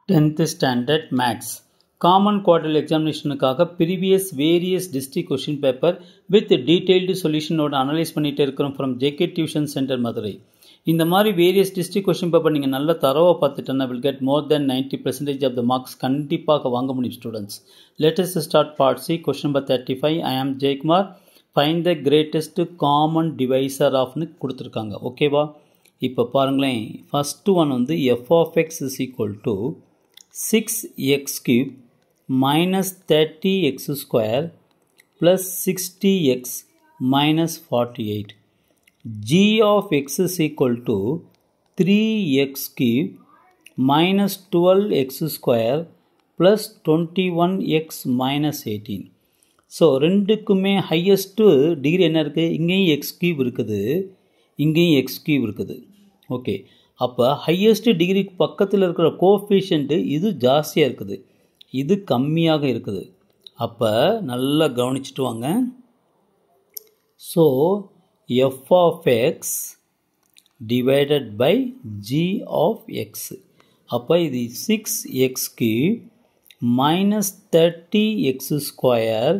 10th standard maths common quarterly examinationக்காக previous various district question paper with detailed solution ஓட analyse பண்ணிட்டு இருக்கிறோம் from JK Tuition Center Madurai. இந்த மாதிரி various district question paper நீங்க நல்ல தரவா பார்த்துட்டேன்னா will get more than 90% of the marks கண்டிப்பாக வாங்க முடியும் students. Let us start part C question number 35. I am Jaykumar. Find the greatest common divisor of னு கொடுத்திருக்காங்க. ஓகேவா? இப்போ பாருங்களேன், first one வந்து f of x is equal to 6x cube minus 30x square plus 60x minus 48. G of x is equal to 3x cube minus 12x square plus 21x minus 18. So ரெண்டுக்குமே highest degree என்ன இருக்குது? இங்கேயும் X cube இருக்குது, இங்கேயும் X cube இருக்குது. Okay, அப்போ highest டிகிரிக்கு பக்கத்தில் இருக்கிற கோஎஃபிஷியன்ட்டு இது ஜாஸ்தியாக இருக்குது, இது கம்மியாக இருக்குது. அப்போ நல்லா கவனிச்சுட்டு வாங்க. So f of x divided by g of x. அப்போ இது 6x cube minus 30x square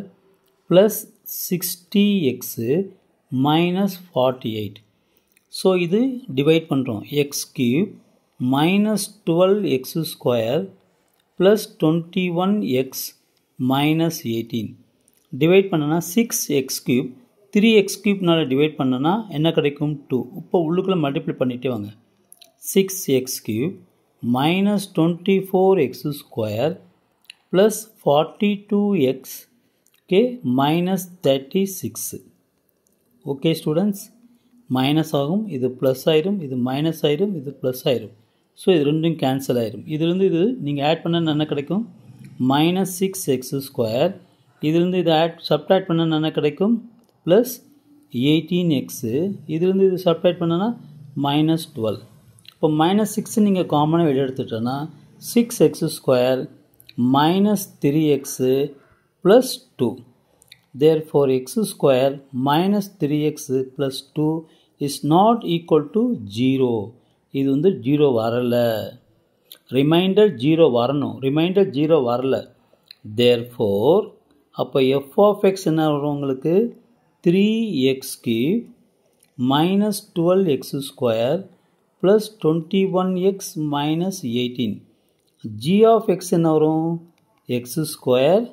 plus 60x minus 48. So இது டிவைட் பண்ணுறோம். X cube minus 12x square plus 21x minus 18 divide பண்ணனா 6x கியூப் 3x கியூப்னால் டிவைட் பண்ணனா என்ன கிடைக்கும்? 2. இப்போ உள்ளுக்குள்ளே மல்டிப்ளை பண்ணிகிட்டே வாங்க. 6x cube minus 24x square plus 42x minus 36. Okay students, minus ஆகும், இது ப்ளஸ் ஆயிரும், இது மைனஸ் ஆயிரும், இது ப்ளஸ் ஆயிரும். ஸோ இது ரெண்டும் கேன்சல் ஆயிரும். இதுலேருந்து இது நீங்கள் ஆட் பண்ண என்ன கிடைக்கும்? Minus 6x square. இதுலேருந்து இது சப்ட்ராக்ட் பண்ண என்ன கிடைக்கும்? Plus 18x. இதுலேருந்து இது சப்ட்ராக்ட் பண்ணனா மைனஸ் 12. இப்போ மைனஸ் 6 நீங்கள் காமனாக வெளியே எடுத்துட்டோன்னா 6x square minus 3x plus 2. Therefore, x square minus 3x plus 2 is not equal to 0. இது வந்து 0 வரல. ரிமைண்டர் 0 வரணும், ரிமைண்டர் 0 வரல. Therefore, அப்போ f of x என்ன வரும் உங்களுக்கு? 3x cube minus 12x square plus 21x minus 18. g of x என்ன வரும்? x square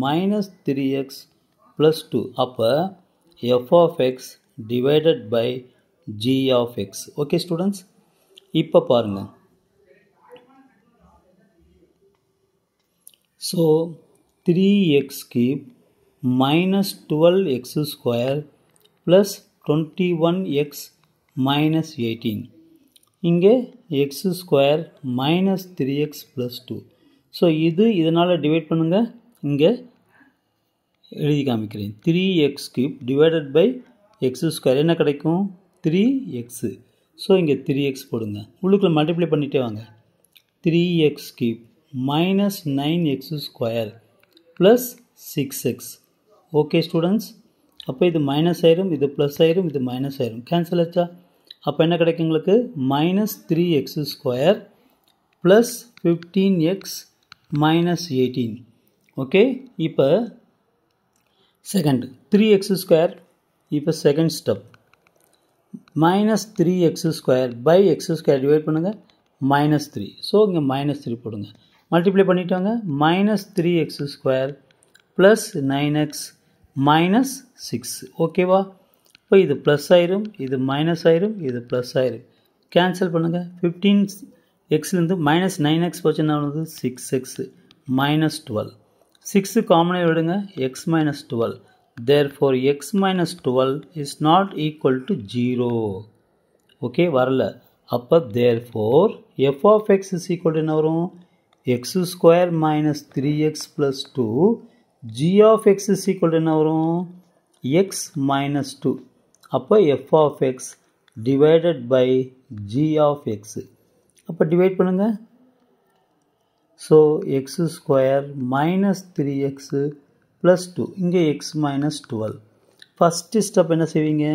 minus 3x plus 2. அப்போ f of x divided by g of x. Okay students, இப்போ பாருங்கள். So 3x cube minus 12x square plus 21x minus 18. இங்கே x square minus 3x plus 2. So இதனால் divide பண்ணுங்கள். இங்கே எழுதி காமிக்கிறேன். 3x cube divided by x square என்ன கிடைக்கும்? 3x. ஸோ இங்கே 3x போடுங்க, உள்ளுக்குள்ளே மல்டிப்ளை பண்ணிகிட்டே வாங்க. 3x cube minus 9x square plus 6x. Okay students, அப்போ இது மைனஸ் ஆயிரும், இது ப்ளஸ் ஆயிரும், இது மைனஸ் ஆயிரும், கேன்சல் ஆச்சா? அப்போ என்ன கிடைக்கும் உங்களுக்கு? Minus 3x square plus 15x minus 18. Okay, இப்போ செகண்ட் 3x ஸ்கொயர். இப்போ second step minus 3x square by x square divide பண்ணுங்கள், மைனஸ் 3. ஸோ இங்கே மைனஸ் 3 போடுங்க, மல்டிப்ளை பண்ணிட்டாங்க. Minus 3x square plus 9x minus 6. ஓகேவா? இப்போ இது ப்ளஸ் ஆயிரும், இது மைனஸ் ஆயிரும், இது ப்ளஸ் ஆயிரும், கேன்சல் பண்ணுங்கள். 15xலேருந்து மைனஸ் 9x போச்சுன்னா வந்து 6x மைனஸ் 12. 6 காமனாக விடுங்க, x minus 12. Therefore x minus 12 is not equal to 0. Okay, வரல. அப்போ therefore f of x is equal to என்ன வரும்? X square minus 3x plus 2. G of x is equal to என்ன வரும்? X minus 2. அப்போ f of x divided by g of x. அப்போ divide பண்ணுங்கள். So X square minus 3x plus 2. இங்கே X minus 12. First step என்ன செய்வீங்க?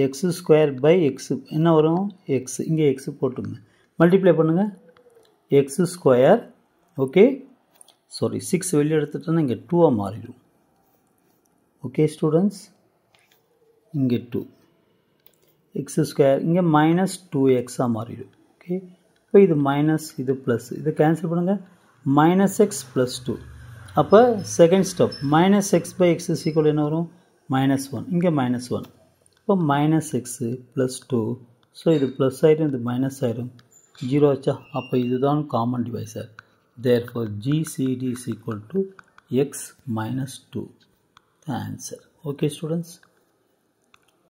X square by X என்ன வரும்? எக்ஸ். இங்கே எக்ஸ் போட்டுங்க, மல்டிப்ளை பண்ணுங்கள். எக்ஸ் ஸ்கொயர் ஓகே சாரி 6 வெளியே எடுத்துட்டோன்னா இங்கே 2 மாறிடும். ஓகே ஸ்டூடெண்ட்ஸ், இங்கே 2 எக்ஸ் ஸ்கொயர் இங்கே மைனஸ் 2x மாறிடும். ஓகே, இப்போ இது மைனஸ் இது ப்ளஸ், இதை கேன்சல் பண்ணுங்கள். Minus x plus 2. அப்போ second step minus x by x is equal என்ன வரும்? -1. இங்கே -1. இப்போ மைனஸ் எக்ஸு ப்ளஸ் 2. ஸோ இது ப்ளஸ் ஆகிடும், இது மைனஸ் ஆகிடும், 0 ஆச்சா? அப்போ இதுதான் common divisor. Therefore GCD is equal to x minus 2. The answer. Okay students.